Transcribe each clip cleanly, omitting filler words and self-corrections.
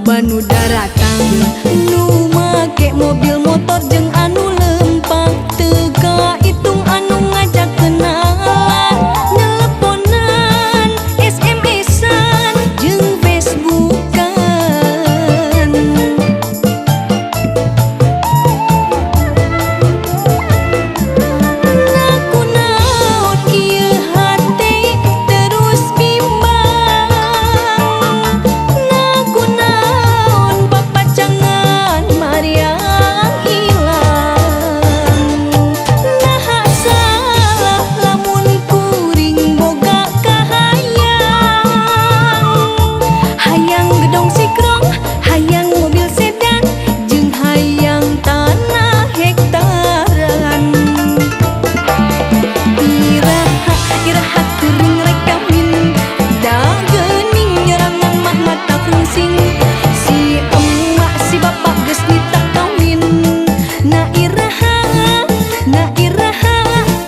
loba nu daratang nu make mobil motor jeung anu lempang teu hitung anu ngajak kenalan nelponan SMS-an jeung Facebookan nakunaon ieu hate terus bimbang nakunaon papacangan Mariang ilang naha salah lamun kuring boga hayang gedong sikrong hayang mobil sedan jeung hayang tanah hektaran iraha teuring rek kawin da geuning nyerangan mah mata fungsing si emak si bapak geus nita kawin na iraha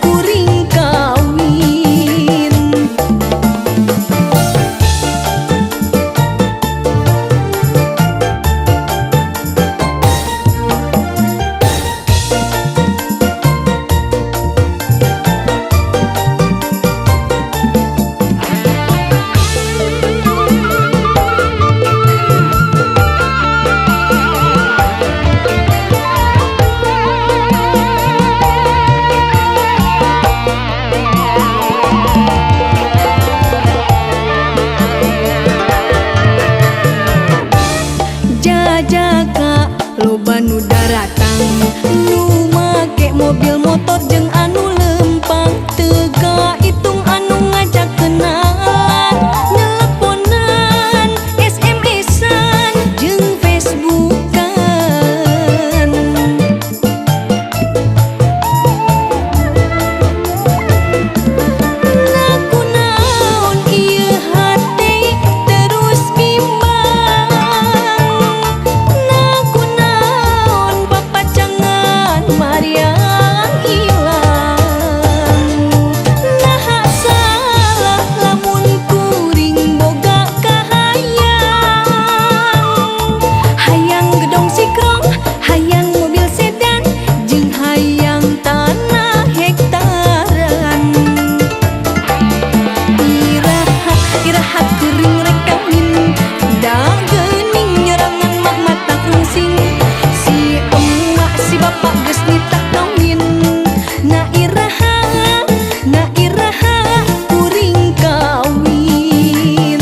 kuring kawin. Jajaka loba nu daratang nu make mobil motor jeung anu lempang teu hitung anu ngajak kenalan nelponan SMS-an jeung Facebookan nakunaon ieu hate terus bimbang nakunaon papacangan Mariang ilang naha salah lamun kuring boga hayang gedong sikrong hayang mobil sedan jeung hayang tanah hektaran iraha teuring rek kawin da geuning nyerangan mah mata fungsing si emak si bapak geus nita kawin na iraha kuring kawin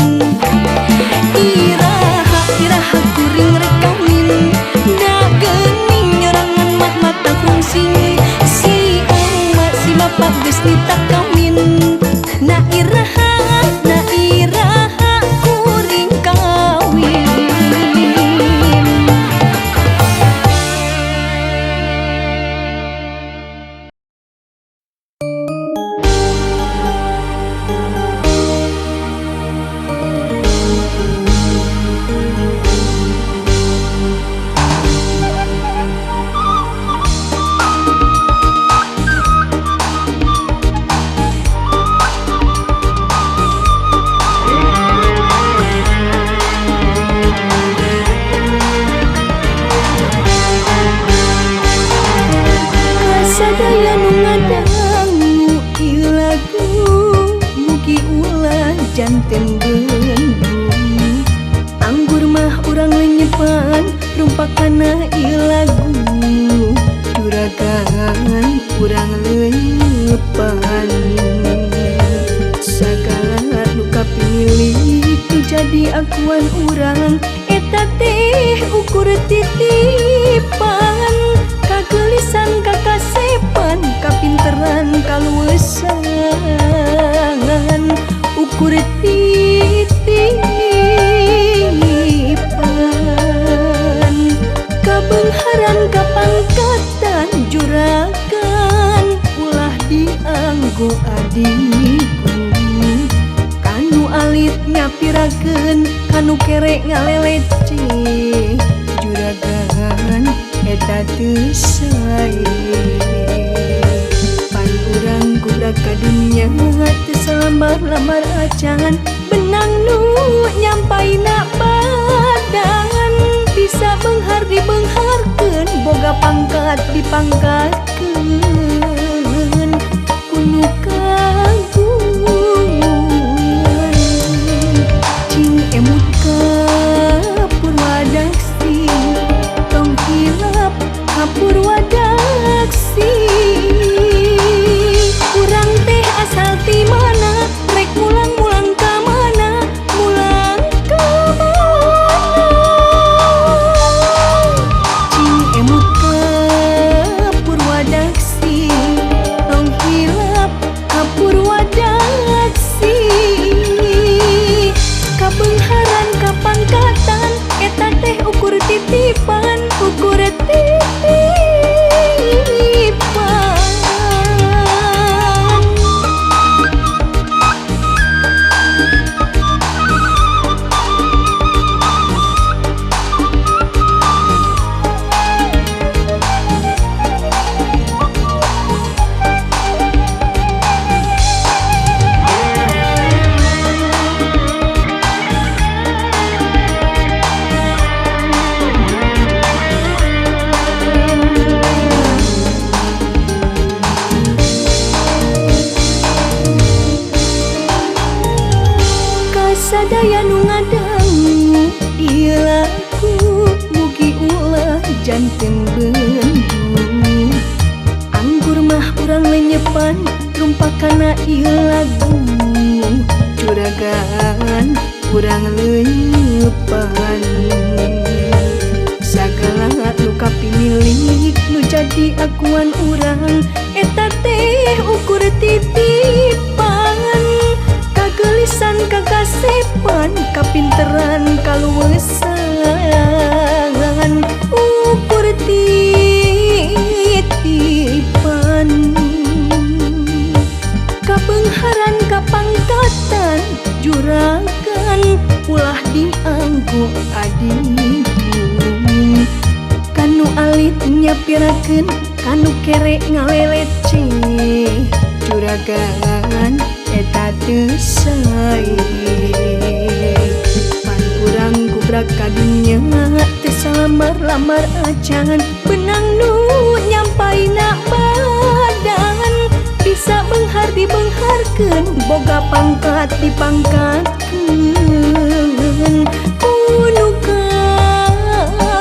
iraha kuring rek kawin da geuning nyerangan mah mata fungsing si emak si bapak geus nita kawin na iraha kuring kawin. Sadaya nu ngadangu ieu lagu mugi ulah janten beundung anggur mah urang lenyepan rumpakana ieu lagu juragan urang lenyepan sagala nu kapilih jadi akuan urang eta teh ukur titipan kagelisan kakasepan kapinteran kaluwesan ukur titipan kabeungharan kapangkatan juragan ulah dianggo adikku kanu alit nyapirakeun kanu kerek ngalelece juragan eta teu sae pan urang gura ka dunya teu salamar-lamar acan benang nu nyampaina badan pangkat dipangkatkeun kudu kagungan cing emut ka Purwadaksi tong hilap ka Purwadaksi urang teh asal ti mana rek mulang-mulang ka mana mulang ka mana cing emut ka Purwadaksi tong hilap ka Purwadaksi kabeungharan kapangkatan eta teh ukur titipan ukur titipan sadaya nu ngadangu ieu lagu mugi ulah janten bendu anggur mah urang lenyepan rumpakana ieu lagu juragan urang lenyepan sagala nu kapinilik nu jadi akuan urang eta teh ukur titipan kagelisan kagasepan kapinteran kaluwesan ukur titipan kabeungharan kapangkatan juragan ulah dianggo adidu kanu alit nyapirakeun kanu kere ngaleceh juragan eta teu sae pan urang gubrak kadinya teu salamar-lamar acan benang nu nyampaina badan bisa beunghar dibeungharkeun boga pangkat dipangkatkeun kudu kagungan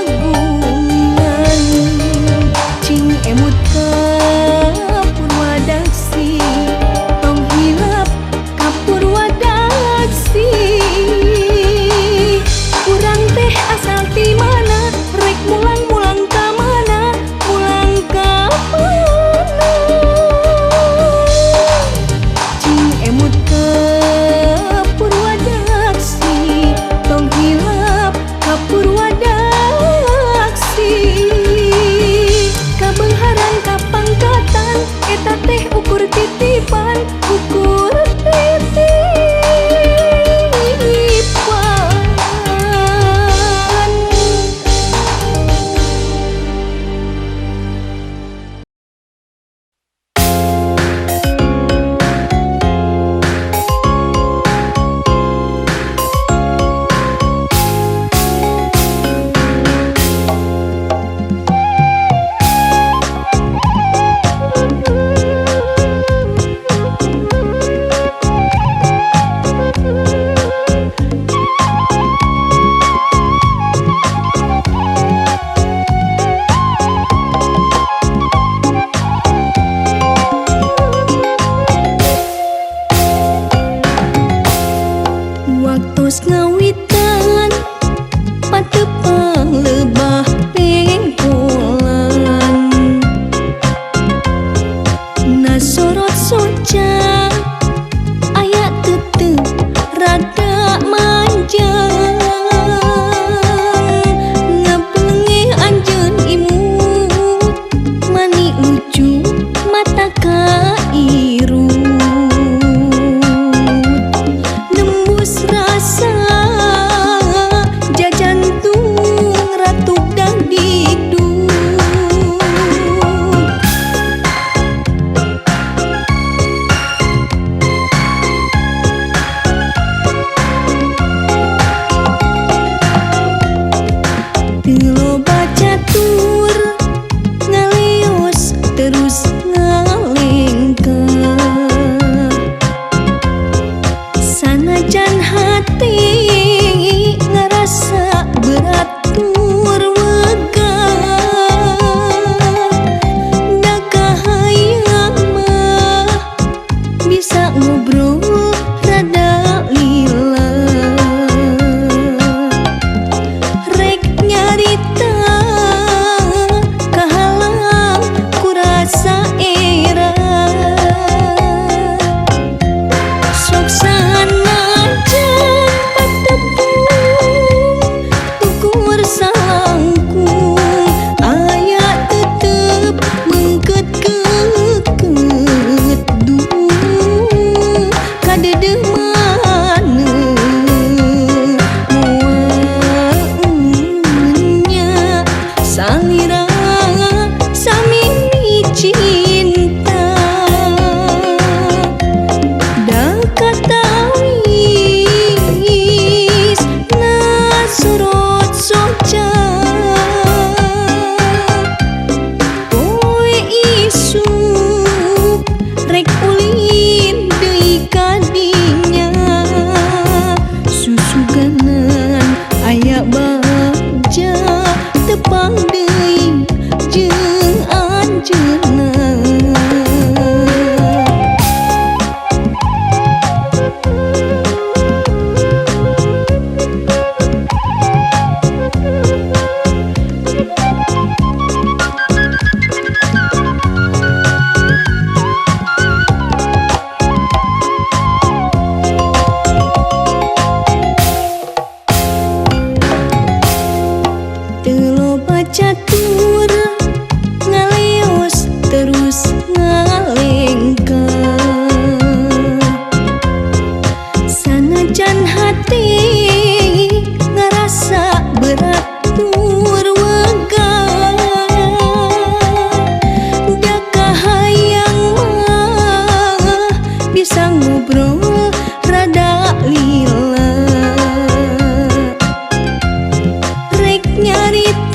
cing emut ka Purwadaksi tong hilap ka Purwadaksi urang teh asal ti mana rek mulang-mulang ka mana mulang ka mana cing emut ka Purwadaksi tong hilap ka Purwadaksi kabeungharan kapangkatan eta teh ukur titipan ukur titipan sorot soca poe isuk rek ulin deui kadinya susuganan aya bagja tepang deui jeung anjeunna. Catur ngaleos terus ngalengkeun sanajan hati ngerasa berat tur wegah jaka hayang mah bisa ngobrol rada lila rek nyarita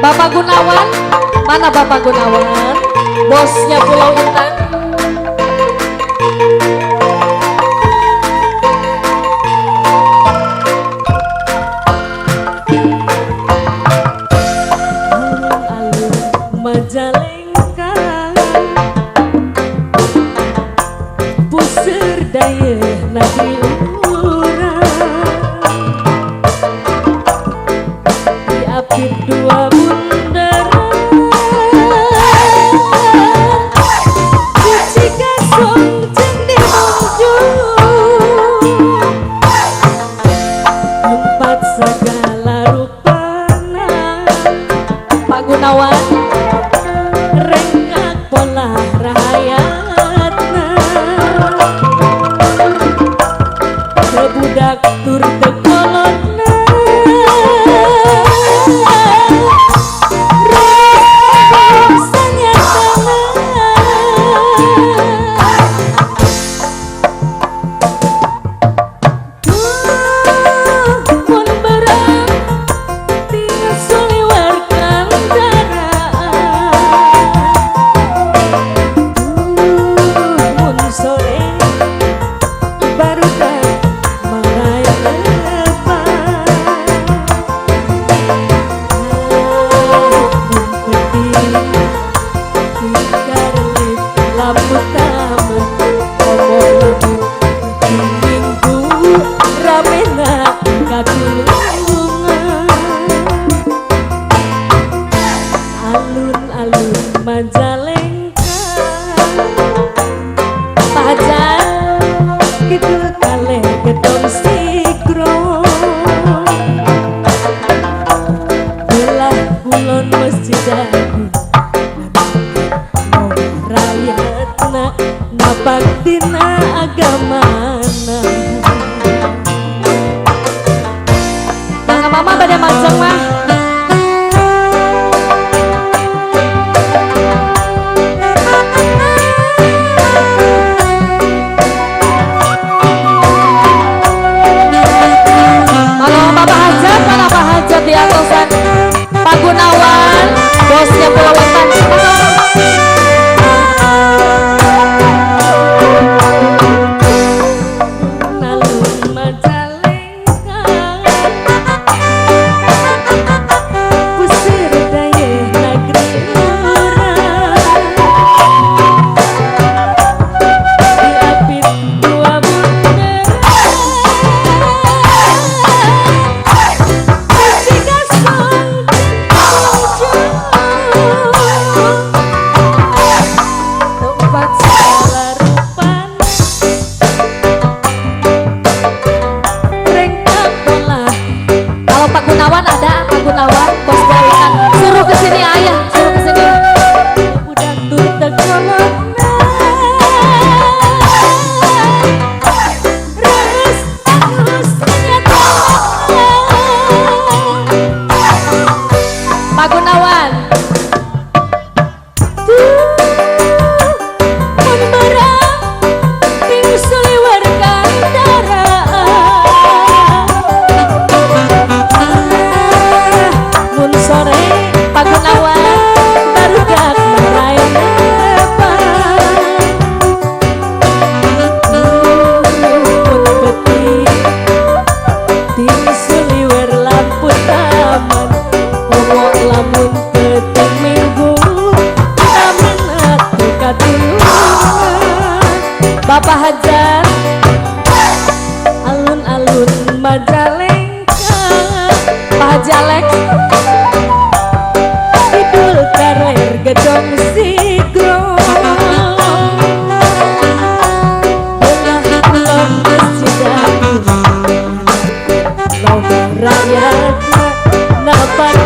Bapak Gunawan, mana Bapak Gunawan? Bosnya Pulau Intan. Alun-alun Majalengka, puseur dayeuna di urang, diapit dua Gunawan rengkak pola rahayatna budak tur tekolotna rasanya mun berang tinggal suliwarkan sore baru tak merayakan lepas Gunawan ada, Pak Gunawan, bos gawean. Suruh ke sini ayah, suruh ke sini. Budak tur tekolot. Pak Gunawan. Mun barang ting suliwer kandaraan. Mun sore Pak Gunawan barudak marain apa. Mun peti ting suliwer lampu taman. Pokok lamun peteng minggu namun atuh katulungan. Bapak Hajar alun-alun Majalengka. Pak Haji Alex Idul Karer Gedong Sigro. Belah kulon Masjid Agung Loba rakyatna napak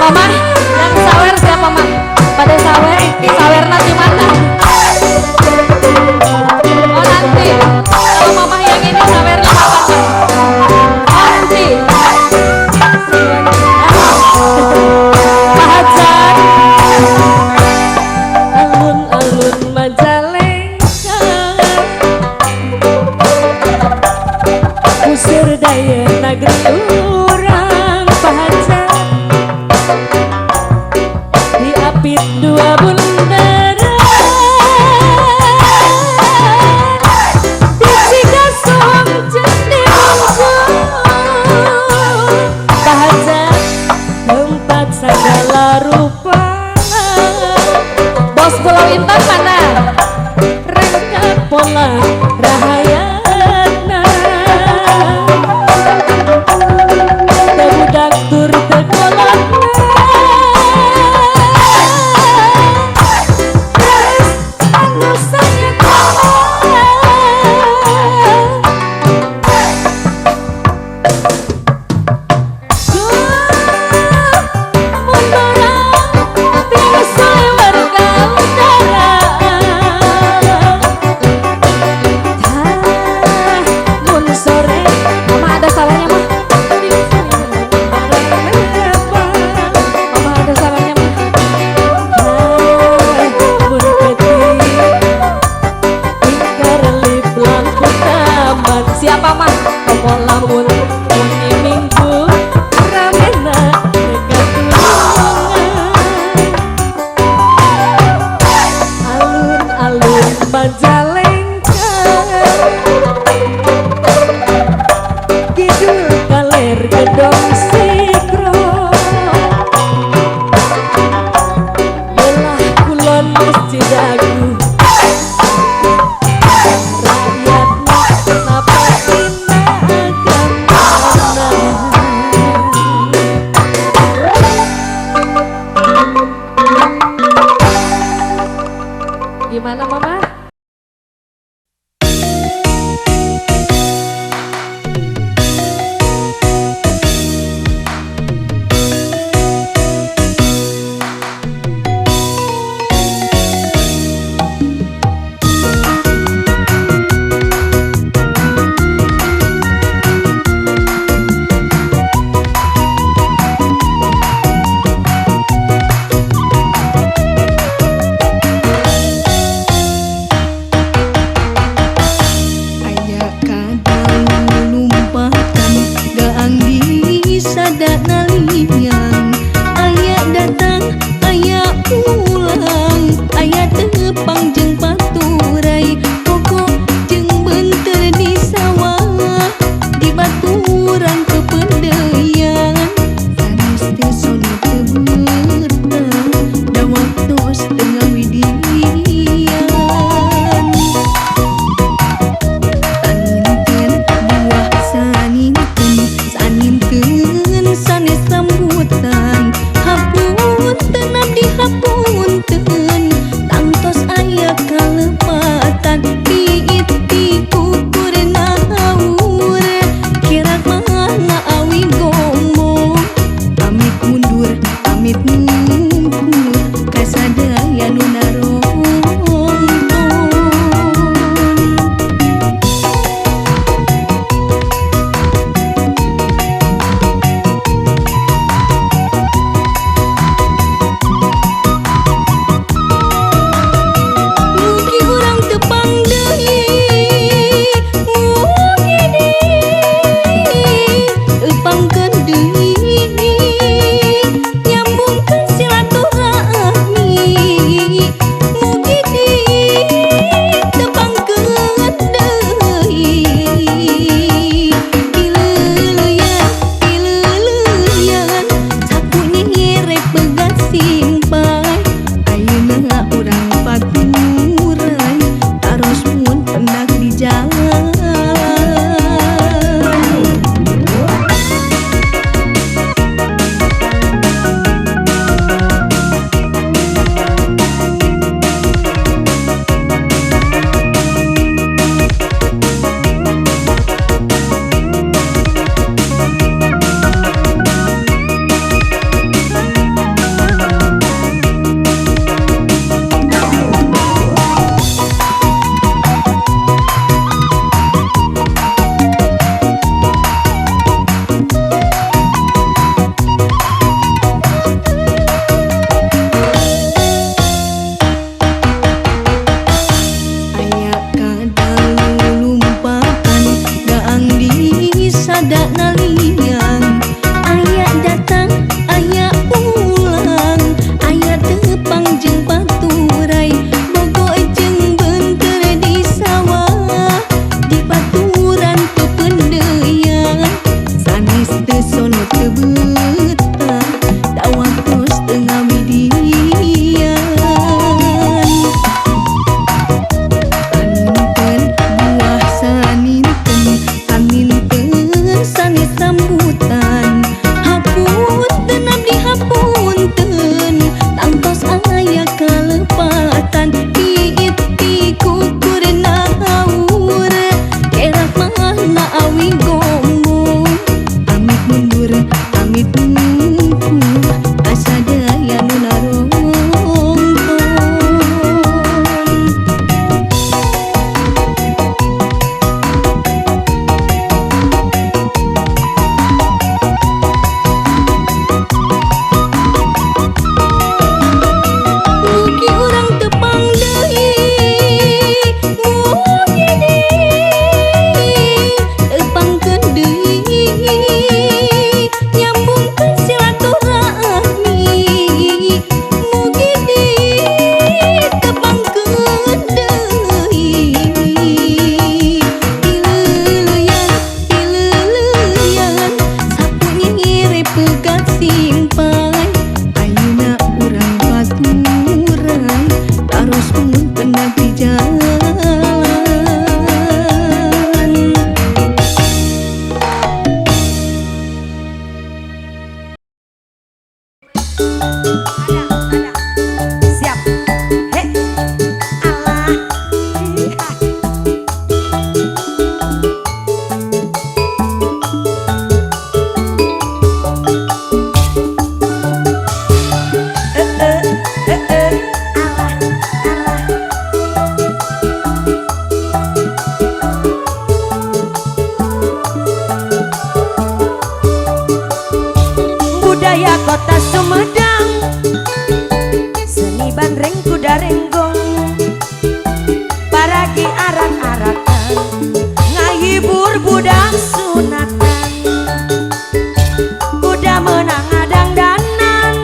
Mama, yang sawer siapa mah? Pada sawer, sawerna di mana? Oh nanti, kalau mama yang ini sawernya kapan? Nanti. Pak Hajar, alun-alun Majalengka, usir daya negeri urang. Pak Hajar diapit dua bundaran di Cigasong Cendewasong. Pak Hajar tempat segala rupa. Bos Pulau Intan mana? Rangka pola rahayana. Budak tur tekolotna. Res anu sanyata. Mun barang ting suliwer kandaraan. Mun sore mama ada salahnya mah. Mama ada salahnya mah. Mun peti ingkarlip lampu taman. Siapa mah? Komo lamun wengi Minggu ramena dekat tulungan. Alun-alun Majalengka, Kidul Kaler Gedong Sigro. Belah kulon Masjid Agung rakyatna napatina agamana. Gimana mama? timpan ayeuna urang baturan terus punten di jalan. Siap. Hei. Allah. Budaya kota Sumedang, seni bandreng kuda renggong, paragi arak-arakan, ngahibur budak sunatan, kuda menang adang danan,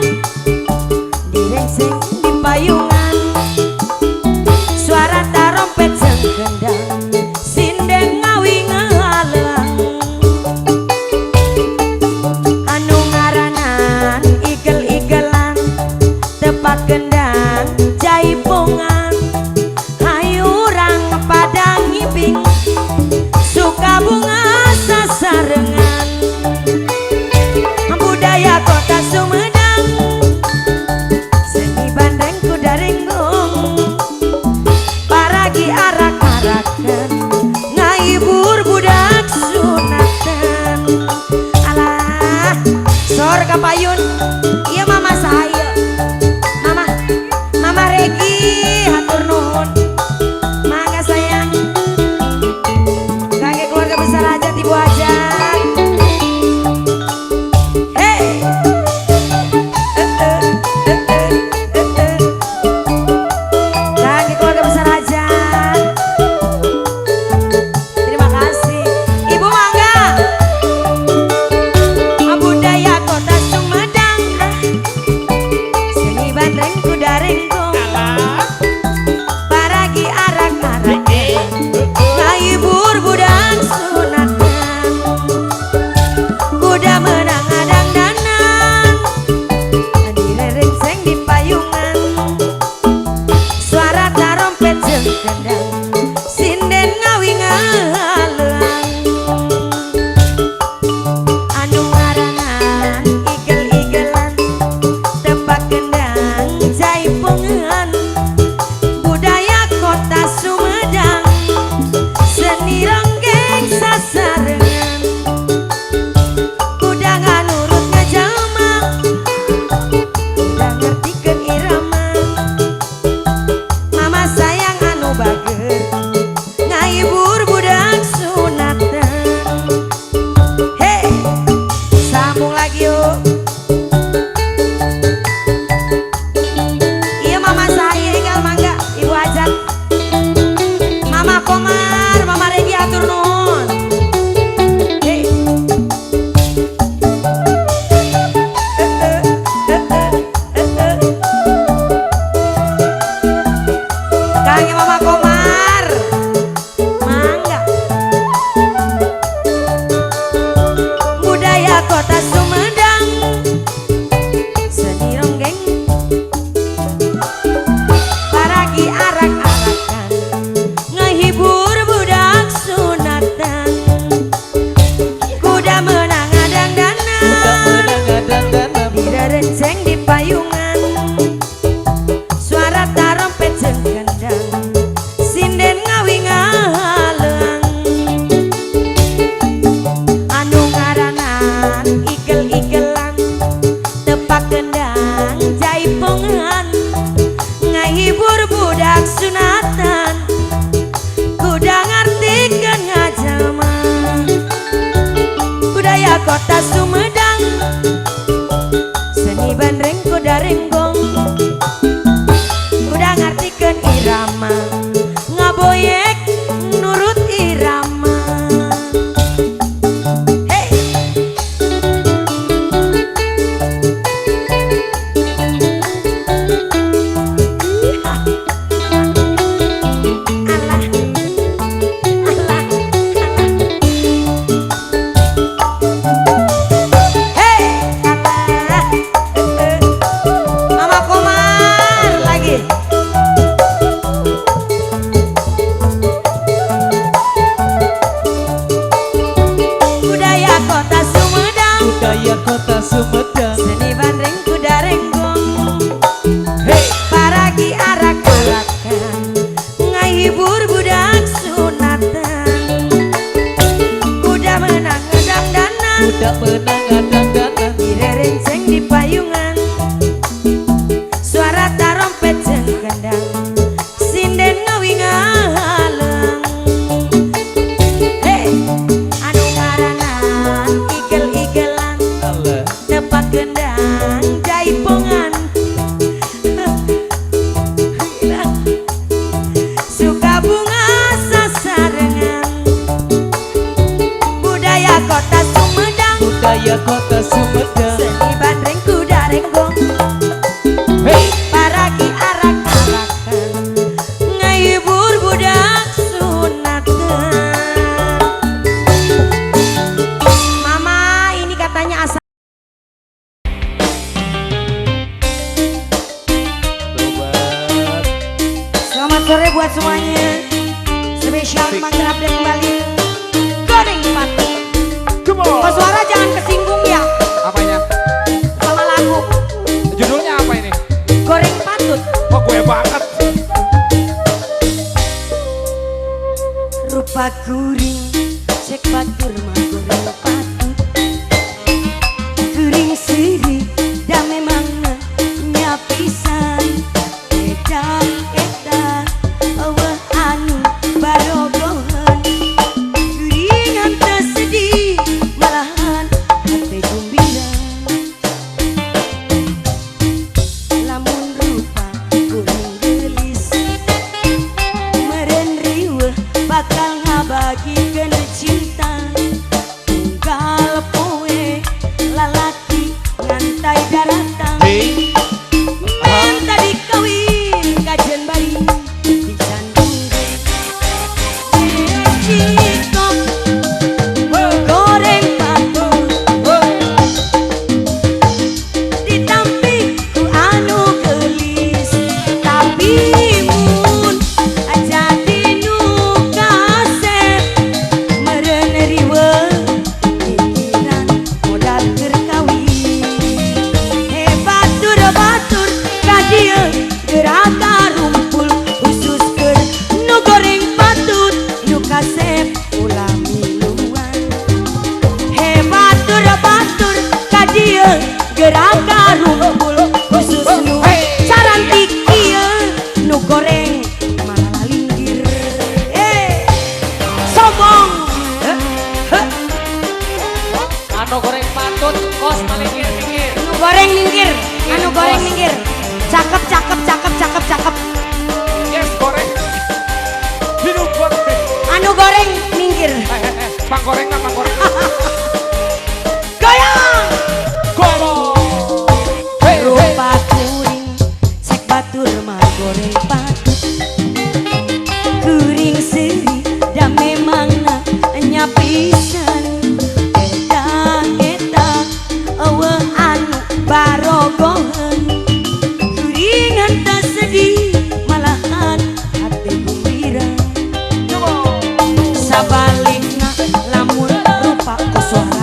direngseng di payungan, suara tarompet jeung gendang, sindeng ngawi ngalelang. Anu ngaranan igel-igelan, tepat gendang jaipongan, hayurang padang ngibing, suka bunga sasarengan. Budaya kota Sumedang, seni bandreng kuda renggong, paragi arak-arakan, ngahibur budak sunatan. Alah, sor kapayun, iya mama saya, mama Regi, hatur nuhun, mangga sayang, kakek keluarga besar hajat ibu hajat. Hei, kakek keluarga besar hajat, terima kasih, ibu mangga. Budaya kota Sumedang, seni bandreng kuda renggong, paragi arak-arakan, ngahibur budak sunatan, kuda menang adang danan, direrengseng di payungan, suara tarompet jeung gendang, sinden ngawi ngalelang. Anu ngaranan igel-igelan, tepak gendang jaipongan, budaya kota Sumedang, seni ronggeng sasarengan, kuda nganurut ngajalma, kuda ngertikeun irama, mama sayang anu bager, ngahibur budak sunatan. Hei, sambung lagi yuk. Iya mama saya tinggal mangga, ibu hajat, mama Komar, mama Regi atur nuhun. Hei. Kangen mama Komar, mangga. Budaya kota Sumedang, seni ronggeng, paragi arak-arakan, ngahibur budak sunatan, kuda menang adang danan, direrengseng di payungan, suara tarompet jeung gendang, sinden ngawi ngalelang. Anu ngaranan igel-igelan, tepak gendang jaipongan, ngahibur budak sunatan, kuda ngartikeun ngajalma. Budaya kota Sumedang, seni bandreng kuda renggong, Sumedang. Seni bandreng kuda renggong Hey, paragi arak-arakan ngahibur budak sunatan kuda menang ngedam danan udah menang kadang-kadang. direrenceng di payungan suara tarompet jeung gendang sinden ngawingaleng hei anu ngaranan igel-igelan Allah. tepak gendang jaipongan suka bunga sasarengan budaya kota Sumedang Budaya kota Sumedang. seni bandreng kuda renggong Hey, paragi arak-arakan ngahibur budak sunatan mama ini katanya asal sobat. selamat sore buat semuanya spesial manggrab dan kembali goreng patut Come on. kok suara jangan kesinggung ya Apanya? sama lagu Judulnya apa ini? goreng patut Oh gue banget. rupa kuring cek batur mah goreng patut kuring siri dan memang nyapisan edan eueuh anu barogohan kuring henteu sedih malahan hate gumbiran lamun rupa kuring gelis meren riweuh bakal ngabagikeun cinta tunggal poe lalaki ngantai daratan Hey, men tadi kawin kajen bari di sandung cikok goreng patut ditampi ku anu gelis tapi mun aja dinu kasep meren riweuh pikiran modal keur kawin he batur ka dieu geraka rumpul khusus keur nu goreng patut nu kasep ulah miluan he batur ka dieu geraka rumpul khusus nu carantik ieu nu goreng malah linggir sombong Anu goreng patut, kos minggir. anu goreng minggir anu goreng minggir cakep cakep cakep cakep cakep yes goreng. Hidup goreng. anu goreng minggir Pang goreng apa goreng? goyang Goreng. Hey, hey. rupa kuring cek batur mah goreng patut kuring seri dan memang nyapisan edah eueuh anu barogohan kuring henteu sedih malahan hate gembira sabalikna lamun rupa ku suara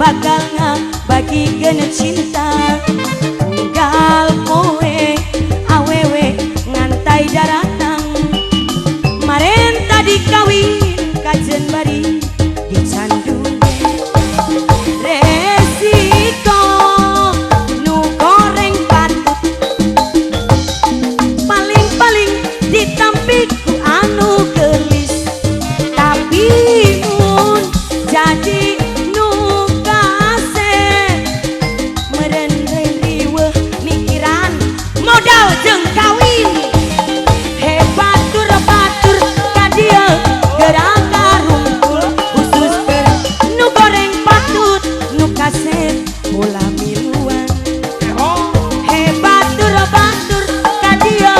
bakal bagi genep cinta unggal kowe awewe ngantai daratang maren tadi kawin kajen bari dicandung resiko nu goreng patut paling-paling ditampiku anu gelis tapi mun jadi nu kasih meren riweuh mikiran modal jeung kawin hebat batur ka dieu gerak karungkul khusus keur nu goreng patut nu kasih ulah miluan hebat batur ka dieu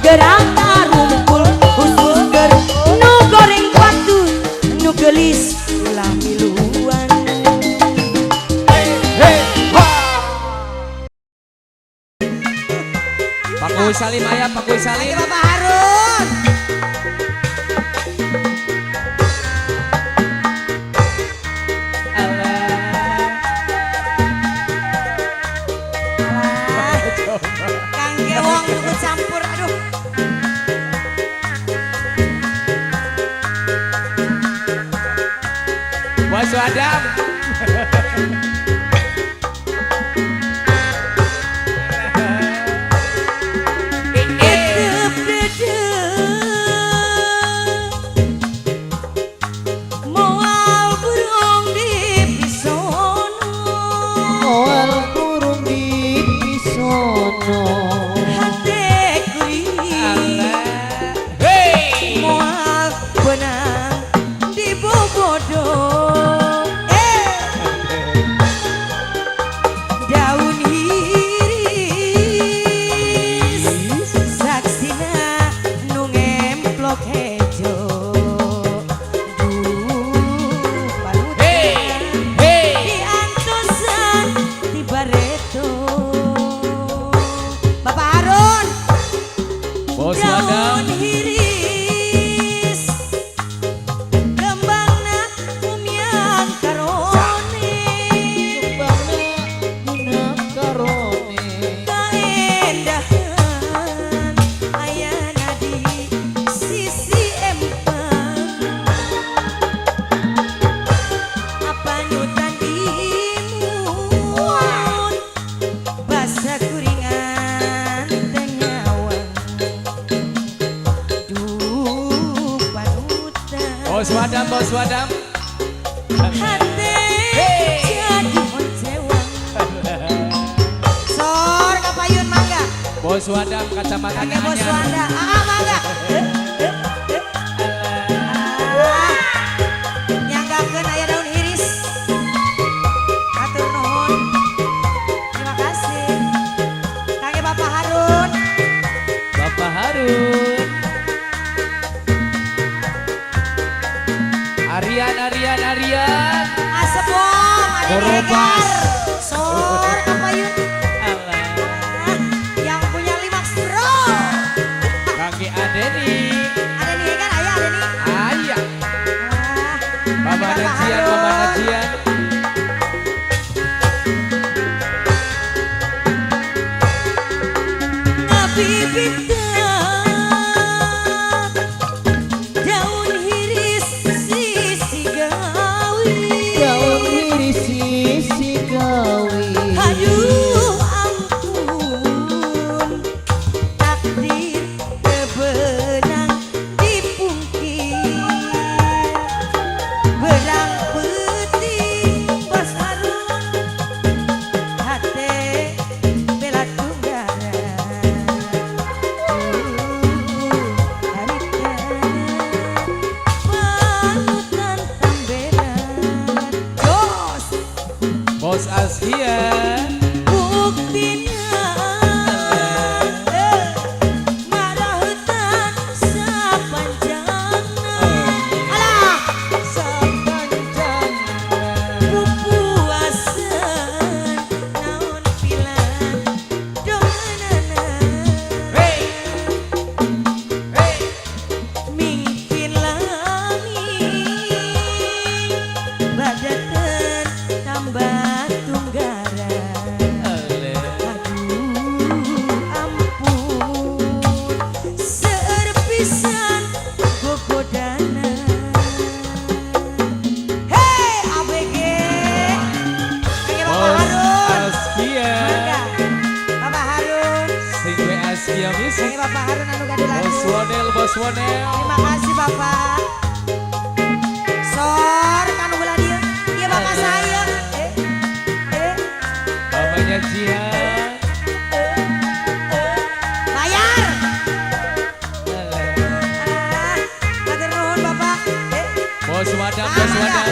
gerak karungkul khusus keur nu goreng patut nu gelis ulah miluan. Pak Kuy Salim ayah, Pak Kuy Salim. Bapak Harun. Kang Gewong ikut campur, aduh. Bos Adam. Edep dedep moal burung di pisono Moal burung di pisono hate kuring Hey. moal benang di bobodo daun hiris saksina nu ngemplok hejo panutan Hey. diantosan di bareto Bapak Harun Bos daun Adam. hiris kembangna kumiang karone Bangna guna karone kaendahan ayana di sisi empang apa nyutan dimun basa kuringan tenyawang duh panutan Bos Wadam, Bos Wadam. hati jadi moncewang sor kapayun mangga Bos Wadam kacamata kakek bos anyar. Wanda mangga nyanggakeun aya daun iris atur nuhun terima kasih kakek Bapak Harun Bapak Harun. Arian. asepom ada Korobas. Egar sor kapayun Alah. yang punya limaks bro Kaki Adeni. pisan gogodana. Hei ABG Kaki Bapak Bos Harun. Askia. Mangga Bapak Harun. Sing gue Askia Kaki Music. Bapak Harun anu gade lagu. Bos Wonel, Bos Wonel. Terima kasih Bapak. Sor kanu bela dia. Iya Bapak saya. Bapaknya Jihan. Bayar. Matur nuhun Bapak. Bos Wadam, Bos Wadam.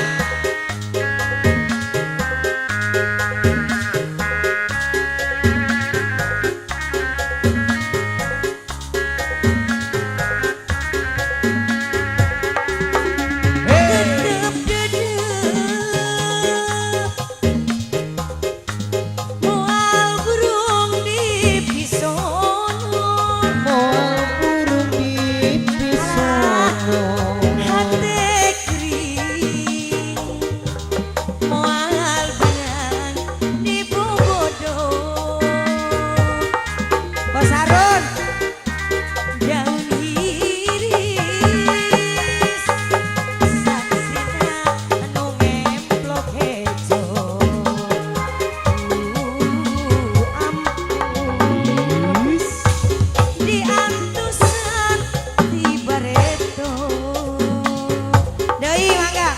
Moal burung di pisono. Hate kering. Moal benang di bobodo. Bos Harun. Daun iris. Saksina anu ngemplok hejo. Di antusan di bareto. Deui mangga.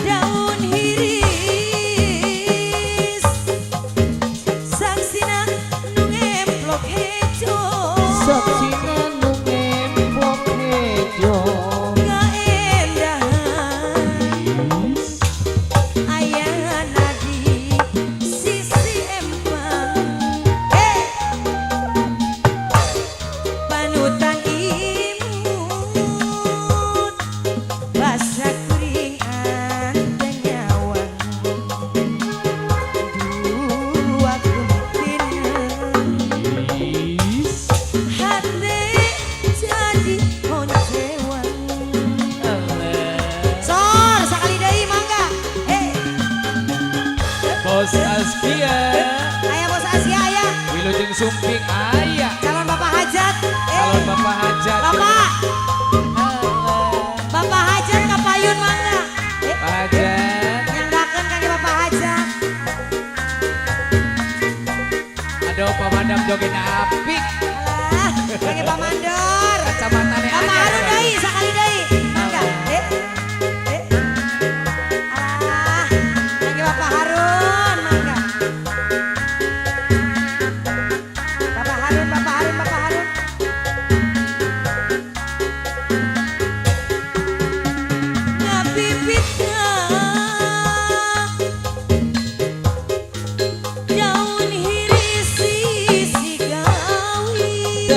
Daun iris. Saksina nu ngemplok hejo. Kaendahan ayana di sisi empang. Panutan imut basa kuring anda nyawang. Dua kumpinang hati jadi koncewang. Sor sakali deui mangga. Bos Askia. Aya Bos Asia aya. Wilujeng Sumping aya. Calon Bapak Hajat. Calon Bapak Hajat. Bapak. Bapak Hajat kapayun mangga. Pak Hajat. Nyandakeun kaki Bapak Hajat. Aduh pemadam joget apik. Alah, kaki Pak Mandor. Kacamatanya Bapak anyar, Harun Pak. deui sakali deui. Mangga. Alah, kaki Bapak Harun mangga. Bapak Harun, Bapak Harun, Bapak Harun. Ngabibitna daun hiris sisi gawi.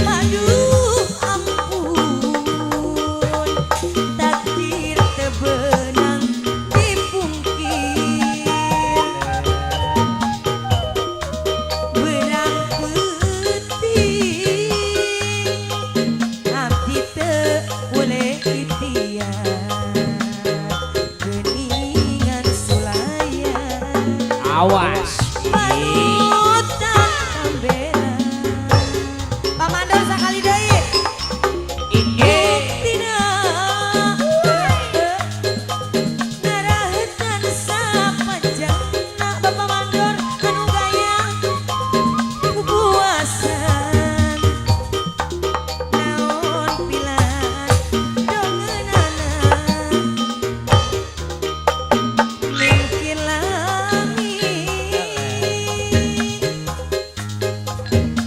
Aduh ampun, takdir tebenang dipungkir. Benang putih abdi teu boleh ikhtiar. Geningan sulayan Awas. panutan kambela. Pak Mandor sakali deui. Buktina ngarahetan sapanjangna Bapak Mandor anu gaya pupuasan. Naon pilan dongeunana mungkin langit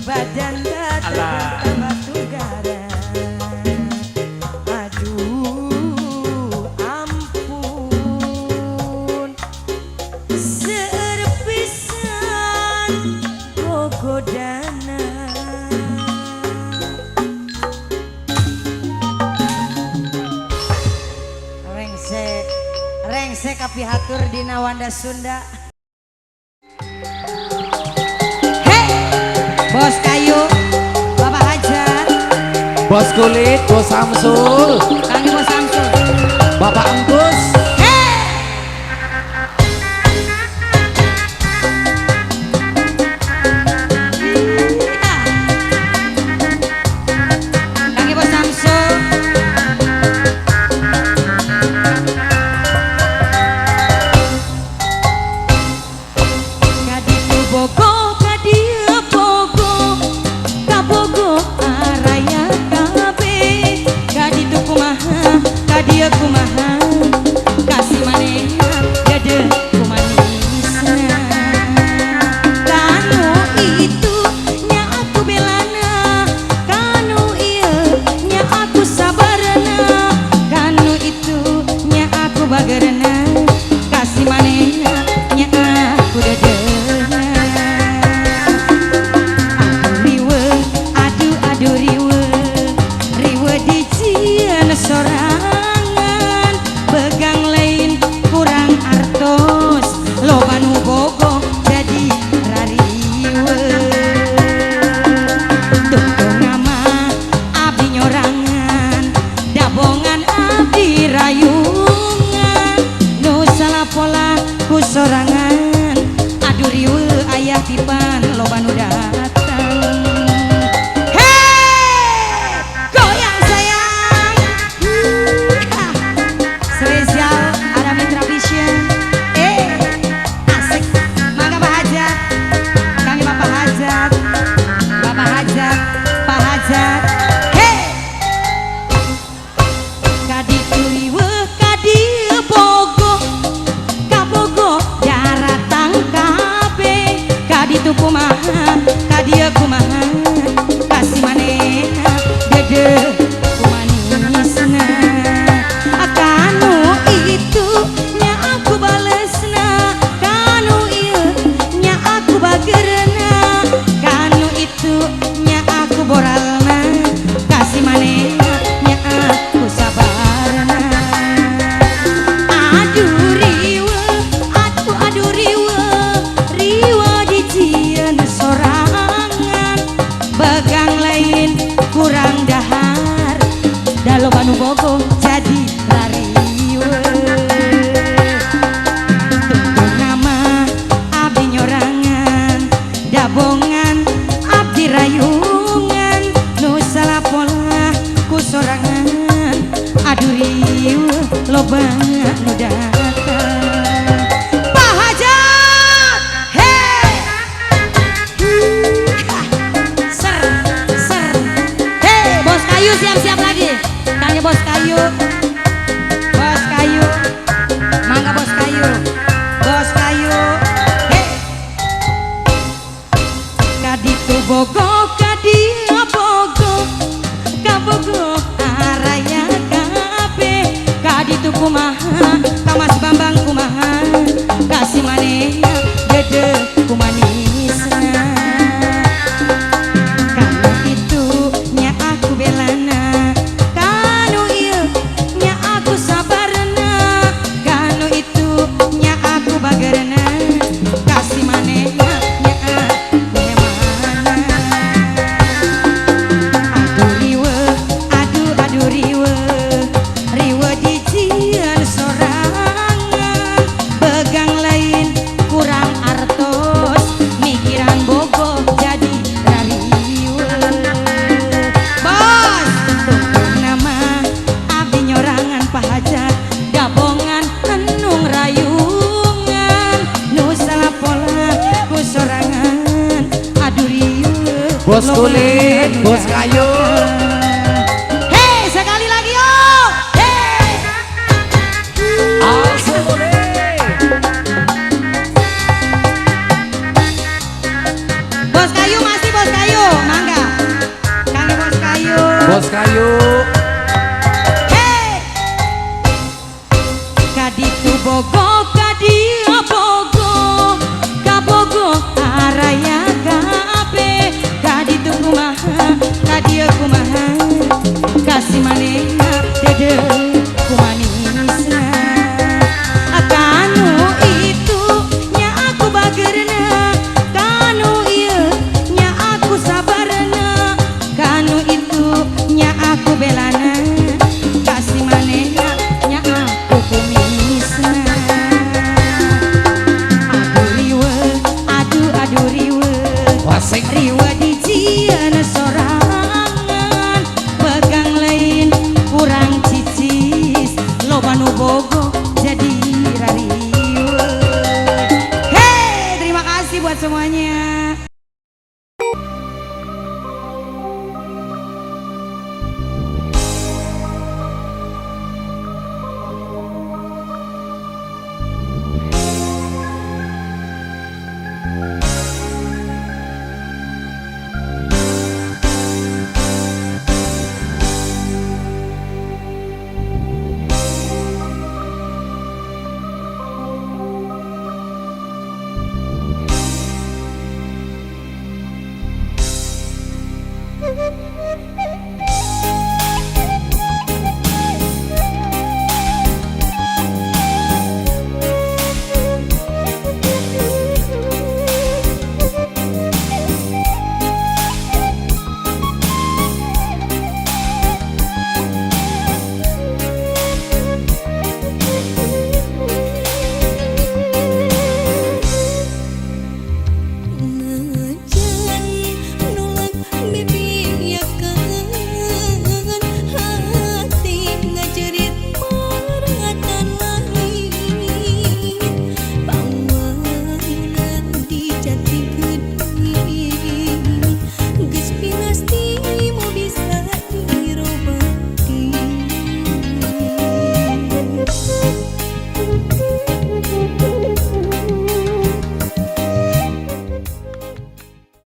badan Alah. datang batu gara. Aduh ampun, seueur pisan gogodana. Rengse kapihatur dina Wanda Sunda. Hei, Bos Kayu, Bapak Hajat, Bos Kulit, Bos Samsul, Kang Bos Samsul. Bapak Engkus. titipan loba nu datang. Hei, goyang sayang. Spesial ada Mitra Vision. Asik. Mangga Pak Hajat. Kami Bapak Hajat. Bapak Hajat, Pak Hajat. Hei. Kadi turiwe kadi bogo. Kabogo daratang kabe. Kadi tu kumaha, kadi kumaha. Kasih manehna dede kumanisna. Kanu itu nya aku balesna. Kanu ieu nya aku bageurna. Kanu itu nya aku boralna. Kasih manehna nya aku sabarna. Aduh riwe, aduh riwe, riwe dijieun sorangan. Begang lain kurang dahar, da loba nu bogo jadi lariwe. Tunggu nama abdi nyorangan, dabongan abdi rayungan. Nu salah pola ku sorangan, aduh riwe loba nu datang. Pak Hajat, hei. Ser, ser. Hei, bos kayu siap-siap lagi. Tanya bos kayu. Bos kayu. Mangga bos kayu. Bos kayu. Hei. Kadi tu bogo, kadi bogo. Kabogo araya kabe. Kadi tu kumaha, kamas bambang kumaha. Kasih manehna dede kumanisna. Kanu itu nya aku belana. Kanu ieu nya aku sabarna. Kanu itu nya aku bageurna. Kasih manehna nya aku hemana. Aduh riwe, aduh riwe, riwe dijieun sorangan. Begang lain kurang artos, mikiran bogo jadi rariwe. Bos, tunggu nama abdi nyorangan Pak Hajat, gabongan enung rayungan. Nu salah pola ku sorangan, aduh riwe. Bos kulit, bos kayu. Hei, sekali lagi yo. Hei. Asule. Bos kayu masih bos kayu, mangga. Kang bos kayu. Bos kayu. Hei. Kadi tu bogo, kadi bogo. Kabogo araya kabe. Kadi tu kumaha, kadi kumaha. Kasih manehna dede kumanisna. Kanu itu nya aku bageurna. Kanu ieu nya aku sabarna. Kanu itu nya aku belana. Kasih manehna nya aku kumisna. Aduh riwe, aduh riwe. Wasik. Riwe dijieun sorangan. Begang lain kurang cicis. Loba nu bogo jadi rariwe. Hei, terima kasih buat semuanya.